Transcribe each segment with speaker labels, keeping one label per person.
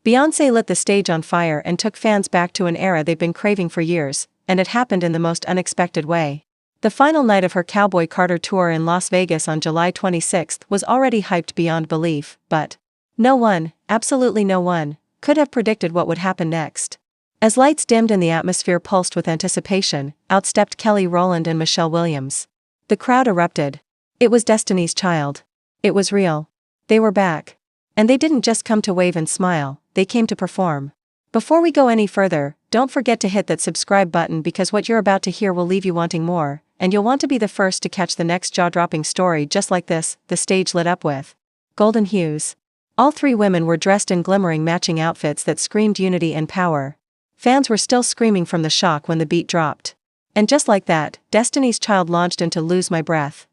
Speaker 1: Beyoncé lit the stage on fire and took fans back to an era they've been craving for years, and it happened in the most unexpected way. The final night of her Cowboy Carter tour in Las Vegas on July 26 was already hyped beyond belief, but no one, absolutely no one, could have predicted what would happen next. As lights dimmed and the atmosphere pulsed with anticipation, out stepped Kelly Rowland and Michelle Williams. The crowd erupted. It was Destiny's Child. It was real. They were back. And they didn't just come to wave and smile, they came to perform. Before we go any further, don't forget to hit that subscribe button because what you're about to hear will leave you wanting more, and you'll want to be the first to catch the next jaw-dropping story just like this. The stage lit up with golden hues. All three women were dressed in glimmering matching outfits that screamed unity and power. Fans were still screaming from the shock when the beat dropped. And just like that, Destiny's Child launched into Lose My Breath.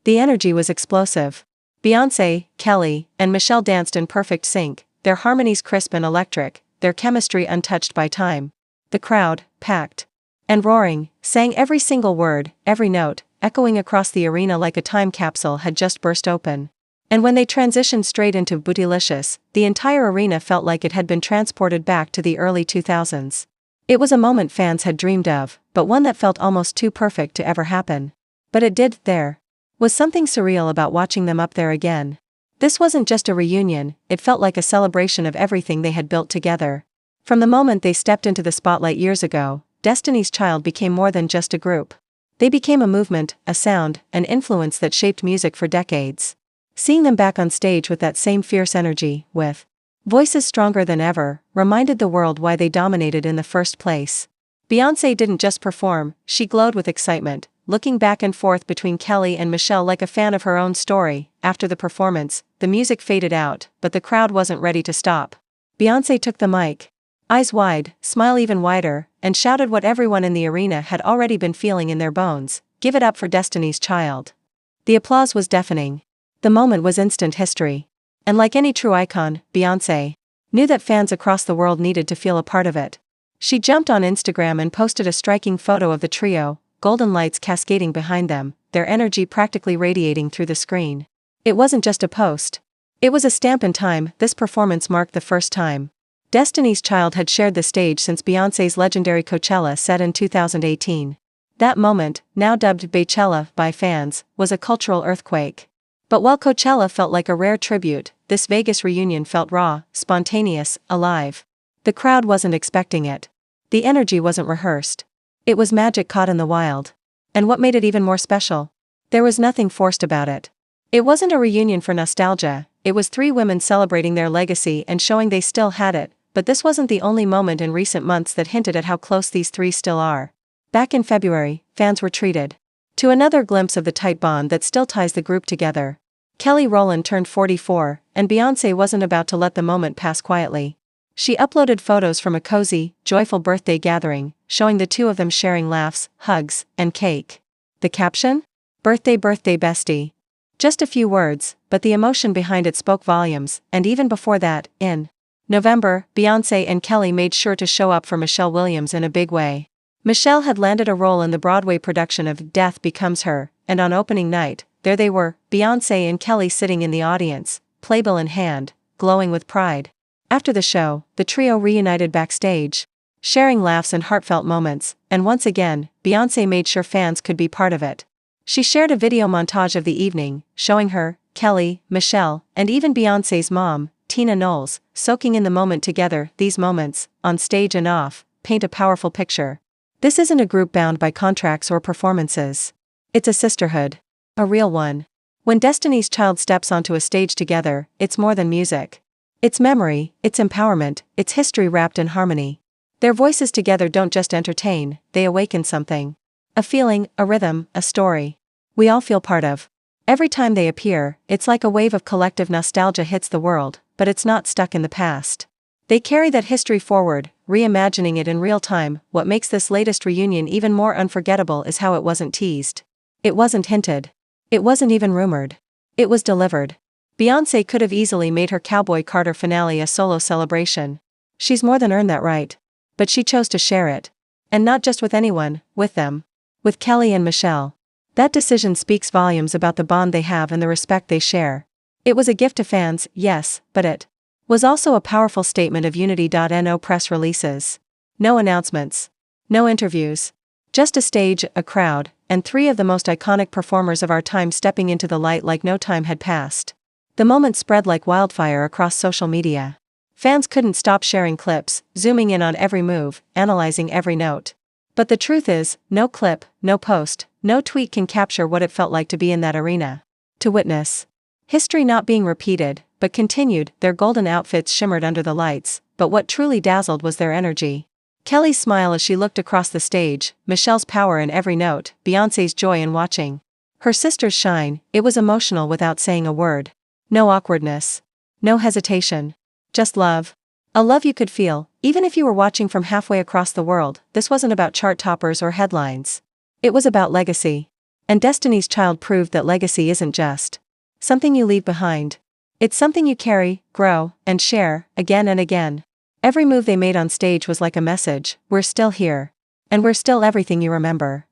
Speaker 1: The energy was explosive. Beyoncé, Kelly, and Michelle danced in perfect sync, their harmonies crisp and electric, their chemistry untouched by time. The crowd, packed and roaring, sang every single word, every note, echoing across the arena like a time capsule had just burst open. And when they transitioned straight into Bootylicious, the entire arena felt like it had been transported back to the early 2000s. It was a moment fans had dreamed of, but one that felt almost too perfect to ever happen. But it did. There was something surreal about watching them up there again. This wasn't just a reunion, it felt like a celebration of everything they had built together. From the moment they stepped into the spotlight years ago, Destiny's Child became more than just a group. They became a movement, a sound, an influence that shaped music for decades. Seeing them back on stage with that same fierce energy, with voices stronger than ever, reminded the world why they dominated in the first place. Beyoncé didn't just perform, she glowed with excitement, looking back and forth between Kelly and Michelle like a fan of her own story. After the performance, the music faded out, but the crowd wasn't ready to stop. Beyoncé took the mic, eyes wide, smile even wider, and shouted what everyone in the arena had already been feeling in their bones: "Give it up for Destiny's Child." The applause was deafening. The moment was instant history. And like any true icon, Beyoncé knew that fans across the world needed to feel a part of it. She jumped on Instagram and posted a striking photo of the trio, golden lights cascading behind them, their energy practically radiating through the screen. It wasn't just a post. It was a stamp in time. This performance marked the first time Destiny's Child had shared the stage since Beyoncé's legendary Coachella set in 2018. That moment, now dubbed Baychella by fans, was a cultural earthquake. But while Coachella felt like a rare tribute, this Vegas reunion felt raw, spontaneous, alive. The crowd wasn't expecting it. The energy wasn't rehearsed. It was magic caught in the wild. And what made it even more special? There was nothing forced about it. It wasn't a reunion for nostalgia, it was three women celebrating their legacy and showing they still had it. But this wasn't the only moment in recent months that hinted at how close these three still are. Back in February, fans were treated to another glimpse of the tight bond that still ties the group together. Kelly Rowland turned 44, and Beyoncé wasn't about to let the moment pass quietly. She uploaded photos from a cozy, joyful birthday gathering, showing the two of them sharing laughs, hugs, and cake. The caption? "Birthday, birthday, bestie." Just a few words, but the emotion behind it spoke volumes. And even before that, in November, Beyoncé and Kelly made sure to show up for Michelle Williams in a big way. Michelle had landed a role in the Broadway production of Death Becomes Her, and on opening night, there they were, Beyoncé and Kelly sitting in the audience, playbill in hand, glowing with pride. After the show, the trio reunited backstage, sharing laughs and heartfelt moments, and once again, Beyoncé made sure fans could be part of it. She shared a video montage of the evening, showing her, Kelly, Michelle, and even Beyoncé's mom, Tina Knowles, soaking in the moment together. These moments, on stage and off, paint a powerful picture. This isn't a group bound by contracts or performances. It's a sisterhood. A real one. When Destiny's Child steps onto a stage together, it's more than music. It's memory, it's empowerment, it's history wrapped in harmony. Their voices together don't just entertain, they awaken something. A feeling, a rhythm, a story. We all feel part of. Every time they appear, it's like a wave of collective nostalgia hits the world, but it's not stuck in the past. They carry that history forward, reimagining it in real time. What makes this latest reunion even more unforgettable is how it wasn't teased. It wasn't hinted. It wasn't even rumored. It was delivered. Beyoncé could have easily made her Cowboy Carter finale a solo celebration. She's more than earned that right. But she chose to share it. And not just with anyone, with them. With Kelly and Michelle. That decision speaks volumes about the bond they have and the respect they share. It was a gift to fans, yes, but it was also a powerful statement of unity. No press releases. No announcements. No interviews. Just a stage, a crowd, and three of the most iconic performers of our time stepping into the light like no time had passed. The moment spread like wildfire across social media. Fans couldn't stop sharing clips, zooming in on every move, analyzing every note. But the truth is, no clip, no post, no tweet can capture what it felt like to be in that arena. To witness history not being repeated, but continued. Their golden outfits shimmered under the lights, but what truly dazzled was their energy. Kelly's smile as she looked across the stage, Michelle's power in every note, Beyoncé's joy in watching her sisters shine. It was emotional without saying a word. No awkwardness. No hesitation. Just love. A love you could feel, even if you were watching from halfway across the world. This wasn't about chart toppers or headlines. It was about legacy. And Destiny's Child proved that legacy isn't just something you leave behind. It's something you carry, grow, and share, again and again. Every move they made on stage was like a message: we're still here. And we're still everything you remember.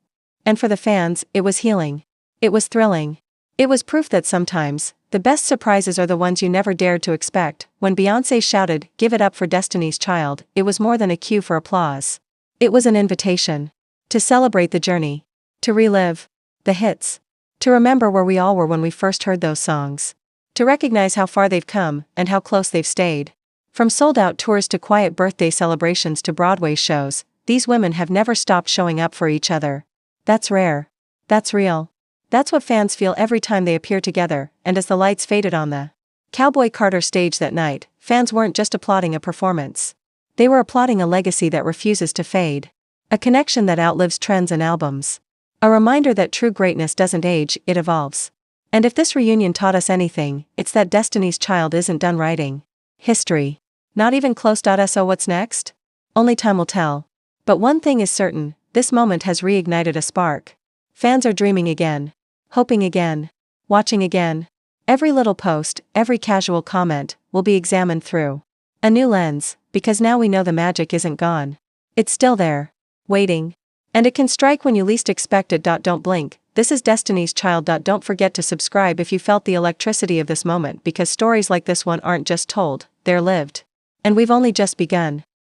Speaker 1: And for the fans, it was healing. It was thrilling. It was proof that sometimes, the best surprises are the ones you never dared to expect. When Beyoncé shouted, "Give it up for Destiny's Child," it was more than a cue for applause. It was an invitation to celebrate the journey, to relive the hits, to remember where we all were when we first heard those songs, to recognize how far they've come and how close they've stayed. From sold-out tours to quiet birthday celebrations to Broadway shows, these women have never stopped showing up for each other. That's rare. That's real. That's what fans feel every time they appear together. And as the lights faded on the Cowboy Carter stage that night, fans weren't just applauding a performance. They were applauding a legacy that refuses to fade. A connection that outlives trends and albums. A reminder that true greatness doesn't age, it evolves. And if this reunion taught us anything, it's that Destiny's Child isn't done writing history. Not even close. So what's next? Only time will tell. But one thing is certain, this moment has reignited a spark. Fans are dreaming again. Hoping again. Watching again. Every little post, every casual comment, will be examined through a new lens, because now we know the magic isn't gone. It's still there. Waiting. And it can strike when you least expect it. Don't blink. This is Destiny's Child. Don't forget to subscribe if you felt the electricity of this moment, because stories like this one aren't just told, they're lived. And we've only just begun.